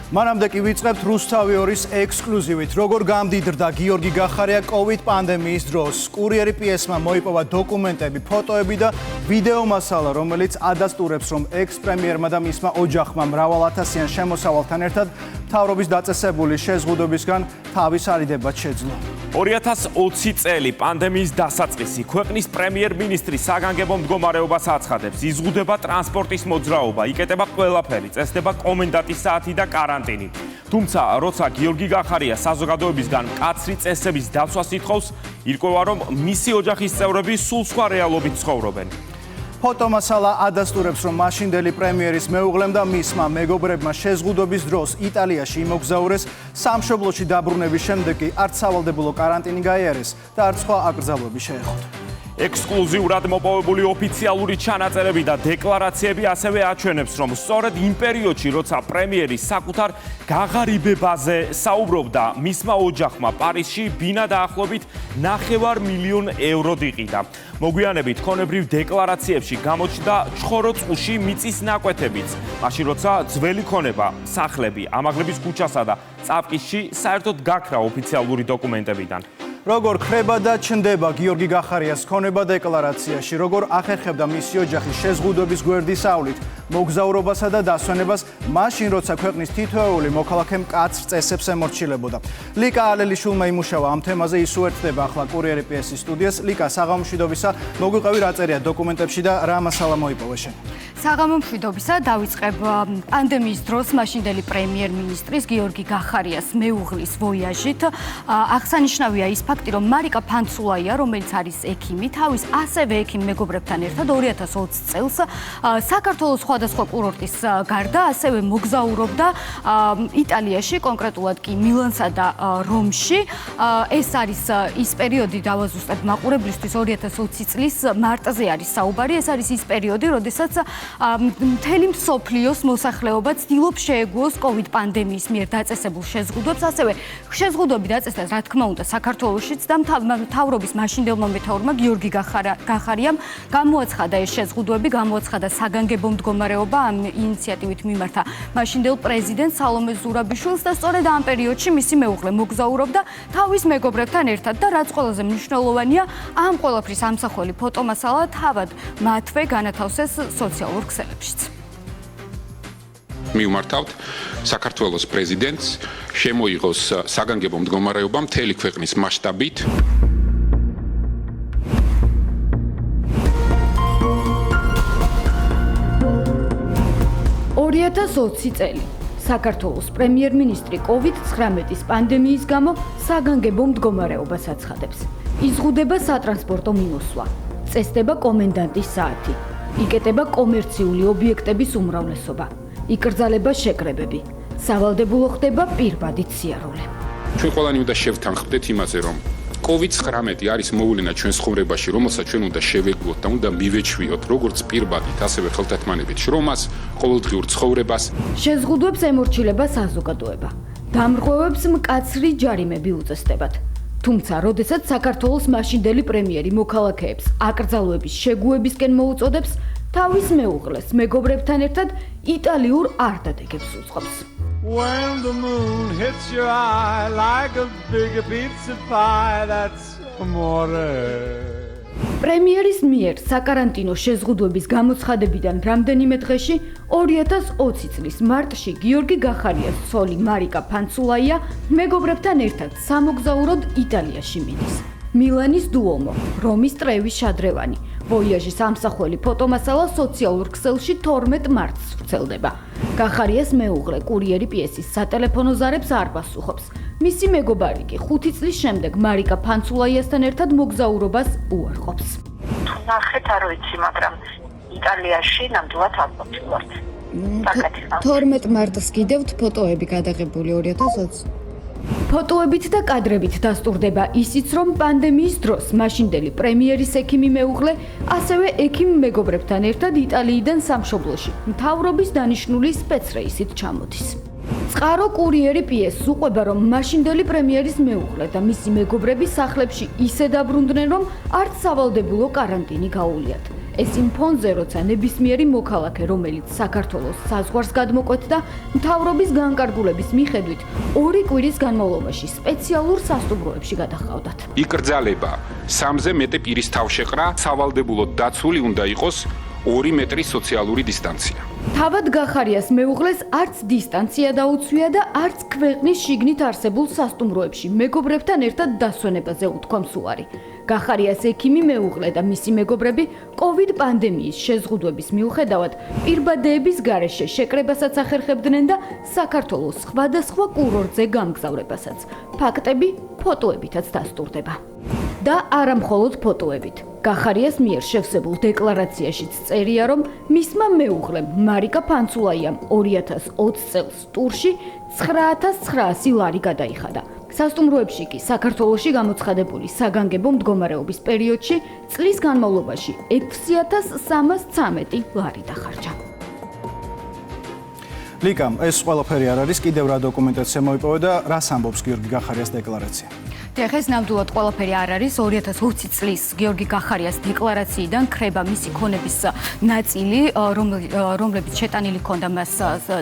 მანამდე კი ვიწყებთ რუსთავი 2-ის ექსკლუზივით. როგორ გამდიდრდა გიორგი გახარია COVID პანდემიის დროს. კურიერი პიესმა მოიპოვა დოკუმენტები, ფოტოები და ვიდეო მასალა, რომელიც ადასტურებს, რომ ექს-პრემიერმა და მისმა ოჯახმა მრავალათასიან შემოსავალთან ერთად მთავრობის დაწესებული შეზღუდვებისგან თავის არიდებად შეძლო. 2020 წელი პანდემიის დასაწყისი ქვეყნის პრემიერ-მინისტრი საგანგებო მდგომარეობას აცხადებს. იზღუდება ტრანსპორტის მოძრაობა, იკეტება ყველაფერი, წესდება კომენდანტის საათი და კარანტინი. თუმცა, როცა გიორგი გახარია საზოგადოებისგან მკაცრი წესების დაცვას ითხოვს, ირკვევა, რომ მისი ოჯახის წევრები სულ სხვა რეალობით ცხოვრობენ. ფოტომასალა ადასტურებს, რომ მაშინდელი პრემიერის მეუღლემ და მისმა მეგობრებმა შეზღუდვების დროს იტალიაში იმოგზაურეს, სამშობლოში დაბრუნების შემდეგ კი არც სავალდებულო კარანტინი გაიარეს და არც სხვა აკრძალვები შეეხოთ. ექსკლუზიურად მოპოვებული ოფიციალური ჩანაწერები და დეკლარაციები ასევე აჩვენებს, რომ სწორედ იმ პერიოდში, როცა პრემიერი საკუთარ გაღარიბებაზე საუბრობდა, მისმა ოჯახმა პარიზში ბინა დაახლოებით 9 მილიონ ევროდ იყიდა. მოგვიანებით ქონებრივ დეკლარაციებში გამოჩნდა ჩხორო წყუში მიწის ნაკვეთებიც, მაშინ როცა ძველი ქონება, სახლები, ამაღლების ქუჩასა და წავკისში საერთოდ გაქრა ოფიციალური დოკუმენტებიდან. როგორ ხრება და ჩნდება გიორგი გახარიას ქონება დეკლარაციაში, როგორ ახერხებდა მისი ოჯახის შეზღუდვების გვერდისავლით მოგზაურობასა და დასვენებას, მაშინ როცა ქვეყნის თითოეული მოქალაქე მკაცრ წესებს ემორჩილებოდა. ლიკა ალელიშვილმა იმუშავა ამ თემაზე, ის უერთდება ახლა კურიერი პიესის სტუდიას. ლიკა, საღამო მშვიდობისა, მოგვიყევი რა წერია დოკუმენტებში და რა მასალა მოიპოვე შენ? საღამო მშვიდობისა, დავიწყებ პანდემიის დროს მაშინდელი პრემიერ-მინისტრის გიორგი გახარიას მეუღლის ვოიაჟით. აღსანიშნავია ის ფაქტი, რომ მარიკა ფანცულაია, რომელიც არის ექიმი, თავის ასევე ექიმ მეგობრებთან ერთად 2020 წელს საქართველოს სხვადასხვა კურორტის გარდა ასევე მოგზაურობდა იტალიაში, კონკრეტულად კი მილანსა და რომში. ეს არის ის პერიოდი, დავაზუსტებ მაყურებლისთვის, 2020 წლის მარტზე არის საუბარი. ეს არის ის პერიოდი, როდესაც მთელი მსოფლიოს მოსახლეობა ცდილობს შეეგუოს COVID პანდემიის მიერ დაწესებულ შეზღუდვებს, ასევე შეზღუდვები დაწესდა, რა თქმა უნდა, საქართველოშიც და მთავრობის მაშინდელმა მეთაურმა გიორგი გახარიამ გამოაცხადა ეს შეზღუდვები, გამოაცხადა საგანგებო მდგომარეობა, ამ ინიციატივით მიმართა მაშინდელ პრეზიდენტ სალომე ზურაბიშვილს და სწორედ ამ პერიოდში მისი მეუღლე მოგზაურობდა თავის მეგობრებთან ერთად და რაც ყველაზე მნიშვნელოვანია, ამ ყველაფრის ამსახველი ფოტომასალა თავად მათვე განათავსეს სოციალურ ქსელებშიც. მივმართავთ საქართველოს პრეზიდენტს შემოიღოს საგანგებო მდგომარეობა მთელი ქვეყნის მასშტაბით. 2020 წელი. საქართველოს პრემიერ-მინისტრი COVID-19 პანდემიის გამო საგანგებო მდგომარეობას აცხადებს. იზღუდება სატრანსპორტო მიმოსვლა, წესდება კომენდანტის საათი, იკეტება კომერციული ობიექტების უმრავლესობა, იკრძალება შეკრებები, სავალდებულო ხდება პირბადით სიარული. ჩვენ ყველანი უნდა შევთანხმდეთ იმაზე, რომ COVID-19 არის მოვლენა ჩვენს ცხოვრებაში, რომელსაც ჩვენ უნდა შევეგუოთ და უნდა მივეჩვიოთ როგორც პირბადით, ასევე ხელთათმანებით შრომას, ყოველდღიურ ცხოვრებას. შეზღუდვებს ემორჩილება საზოგადოება. დამრღვევებს მკაცრი ჯარიმები უწესდებათ. თუმცა, როდესაც საქართველოს მაშინდელი პრემიერი მოქალაქეებს აკრძალვების შეგუებისკენ მოუწოდებს, თავის მეუღლეს მეგობრებთან ერთად იტალიურ არტადეგებს უძღვებს. When the moon hits your eye like a big pizza pie, that's amore. პრემიერის მიერ საკარანტინო შეზღუდვების გამოცხადებიდან რამდენიმე დღეში 2020 წლის მარტში გიორგი გახარიას ცოლი მარიკა ფანცულაია მეგობრებთან ერთად სამოგზაუროდ იტალიაში მიდის. მილანის დუომო, რომის ტრევის შადრევანი, ვოიაჟის ამსახველი ფოტომასალა სოციალურ ქსელში 12 მარტს ვრცელდება. გახარიას მეუღლე კურიერი პიესის სატელეფონო ზარებს არ პასუხობს. მისი მეგობარი კი 5 წლის შემდეგ მარიკა ფანცულაიასთან ერთად მოგზაურობას უარყოფს. ნახეთ, არ ვიცი, მაგრამ იტალიაში ნამდვილად ალბათ ვართ. 12 მარტს კიდევთ ფოტოები გადაღებული 2020. ფოტოებით და კადრებით დასტურდება ისიც, რომ პანდემიის დროს მაშინდელი პრემიერის ექიმი მეუღლე ასევე ექიმ მეგობრებთან ერთად იტალიიდან სამშობლოში მთავრობის დანიშნული სპეცრეისით ჩამოდის. წყარო კურიერი პიესს უყვება, რომ მაშინდელი პრემიერის მეუღლე და მისი მეგობრები სახლებში ისე დაბრუნდნენ, რომ არც სავალდებულო კარანტინი გაუვლიათ. ეს იმ ფონზე, როცა ნებისმიერი მოქალაქე, რომელიც საქართველოს საზღვარს გადმოკვეთდა, მთავრობის განკარგულების მიხედვით 2 კვირის განმავლობაში სპეციალურ სასტუმროებში გადაჰყავდათ. იკრძალება 3-ზე მეტი პირის თავშეყრა, სავალდებულოდ დაცული უნდა იყოს 2 მეტრის სოციალური დისტანცია. თავად გახარიას მეუღლეს არც დისტანცია დაუცვია და არც ქვეყნის შიგნით არსებულ სასტუმროებში მეგობრებთან ერთად დასვენებაზე უთქვამს უარი. გახარიას ექიმი მეუღლე და მისი მეგობრები COVID პანდემიის შეზღუდვების მიუხედავად პირბადეების გარეშე შეკრებასაც ახერხებდნენ და საქართველოს სხვადასხვა კურორტზე გამგზავრებასაც. ფაქტები ფოტოებითაც დასტურდება. და არა მხოლოდ ფოტოებით. გახარიას მიერ შევსებულ დეკლარაციაშიც წერია, რომ მისმა მეუღლემ მარიკა ფანცულაიამ 2020 წელს ტურში 9900 ლარი გადაიხადა. სასტუმროებში კი საქართველოში გამოცხადებული საგანგებო მდგომარეობის პერიოდში წლის განმავლობაში 6313 ლარი დახარჯა. ლიკამ, ეს ყველაფერი არ არის, კიდევ რა დოკუმენტაცია მოიპოვა და რას ამბობს გიორგი გახარიას დეკლარაცია? დღეს ნამდვილად ყველაფერი არ არის. 2020 წლის გიორგი გახარიას დეკლარაციიდან ხრება მისი ქონების ნაწილი, რომლებიც შეტანილი ჰქონდა მას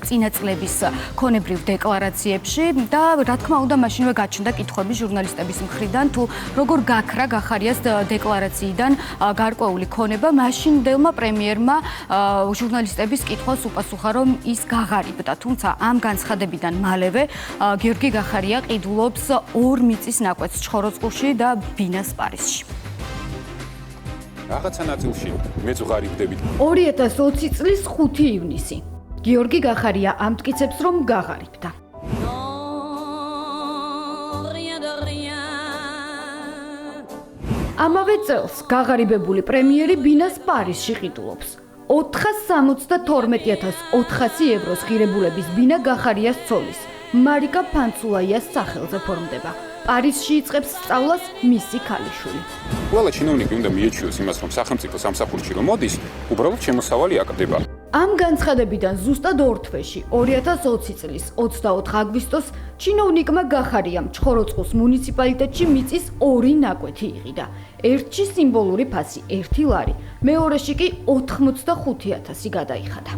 წინა წლების ქონებრივ დეკლარაციებში და რა თქმა უნდა მაშინვე გაჩნდა კითხვები ჟურნალისტების მხრიდან, თუ როგორ გაქრა გახარიას დეკლარაციიდან გარკვეული ქონება. მაშინდელმა პრემიერმა ჟურნალისტების კითხვას უპასუხა, რომ ის გაღარიბდა, თუმცა ამ განცხადებიდან მალევე გიორგი გახარია ყიდულობს 2 მიწის ნაკვეთს ჩხოროწყუში და ბინას პარიზში. რაღაცა ნაწილში მეც ვღარიბდებით. 2020 წლის 5 ივნისი. გიორგი გახარია ამტკიცებს, რომ გაღარიბდა. ამავე წელს გაღარიბებული პრემიერი ბინას პარიზში ყიდულობს. 472.400 ევროს ღირებულების ბინა გახარიას ცოლის, მარიკა ფანცულაიას სახელზე ფორმდება. პარიზში იწყებს სწავლას მისი ქალიშვილი. ყველა ჩინოვნიკი უნდა მიეჩვიოს იმას, რომ სახელმწიფო სამსახურში რომ მოდის, უბრალოდ შემოსავალი აკდება. ამ განცხადებიდან ზუსტად 2 თვეში, 2020 წლის 24 აგვისტოს, ჩინოვნიკმა გახარიამ ჩხოროწყუს მუნიციპალიტეტში მიწის 2 ნაკვეთი იყიდა. ერთში სიმბოლური ფასი 1 ლარი, მეორეში კი 85.000 გადაიხადა.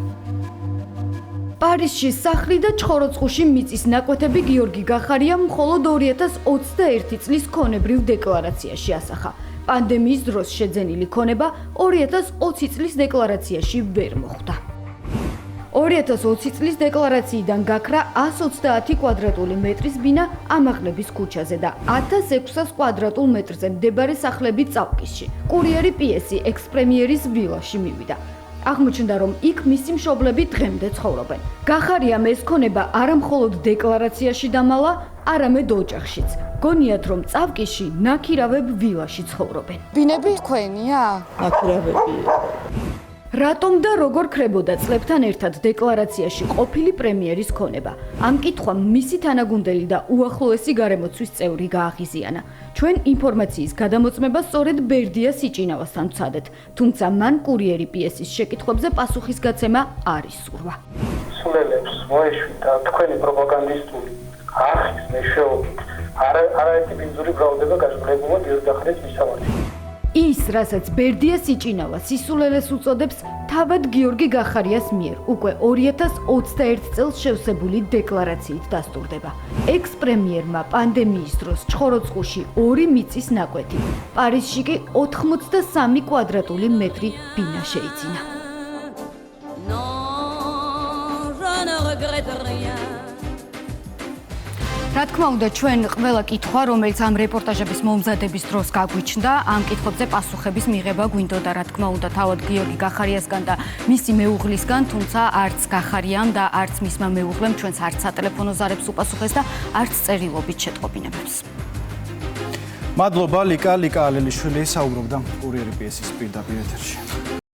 პარიზში სახლი და ჩხოროწყუში მიწის ნაკვეთები გიორგი გახარიამ მხოლოდ 2021 წლის ქონებრივ დეკლარაციაში ასახა. პანდემიის დროს შეძენილი ქონება 2020 წლის დეკლარაციაში ვერ მოხვდა. 2020 წლის დეკლარაციიდან გაქრა 130 კვადრატული მეტრის ბინა ამაღლების ქუჩაზე და 1600 კვადრატულ მეტრზე მდებარე სახლები წავკისში. კურიერი პიესი ექსპრემიერის ვილაში მივიდა. აღმოჩნდა, რომ იქ მისი მშობლები დღემდე ცხოვრობენ. გახარიამ ეს ქონება არა მხოლოდ დეკლარაციაში დამალა, არამედ ოჯახშიც. გონიათ, რომ წავკისში ნაქირავებ ვილაში ცხოვრობენ. ბინები თქვენია? ნაქირავები. რატომ და როგორ ხრებოდა წლებთან ერთად დეკლარაციაში ყოფილი პრემიერის ქონება? ამ კითხვამ მისი თანაგუნდელი და უახლოესი გარემოცვის წევრი გააღიზიანა. ჩვენ ინფორმაციის გადამოწმება სწორედ ბერდია სიჭინავასთან ვცადეთ, თუმცა მან კურიერი პიესის შეკითხვებზე პასუხის გაცემა არ ისურვა. სულელებს მოეშვიდა თქვენი პროპაგანდისტული არხის მეშვეობით არაერთი ბინძური ბრალდება გაჟღლებულა გიორგი გახარიას მისამართი. ის, რასაც ბერდია სიჭინავა სისულელეს უწოდებს, თავად გიორგი გახარიას მიერ უკვე 2021 წელს შევსებული დეკლარაციით დასტურდება. ექს-პრემიერმა პანდემიის დროს ჩხოროწყუში 2 მიწის ნაკვეთი, პარიზში კი 83 კვადრატული მეტრი ბინა შეიძინა. რა თქმა უნდა, ჩვენ ყველა კითხვა, რომელიც ამ რეპორტაჟების მომზადების დროს გაგვიჩნდა, ამ კითხვებზე პასუხების მიღება გვინდოდა, რა თქმა უნდა, თავად გიორგი გახარიასგან და მისი მეუღლისგან, თუმცა არც გახარიამ და არც მისმა მეუღლემ ჩვენს არც სატელეფონო ზარებს უპასუხეს და არც წერილობით შეტყობინებებს. მადლობა ლიკა ალელიშვილი საუბრობდა კურიერი პიესის პირდაპირ ეთერში.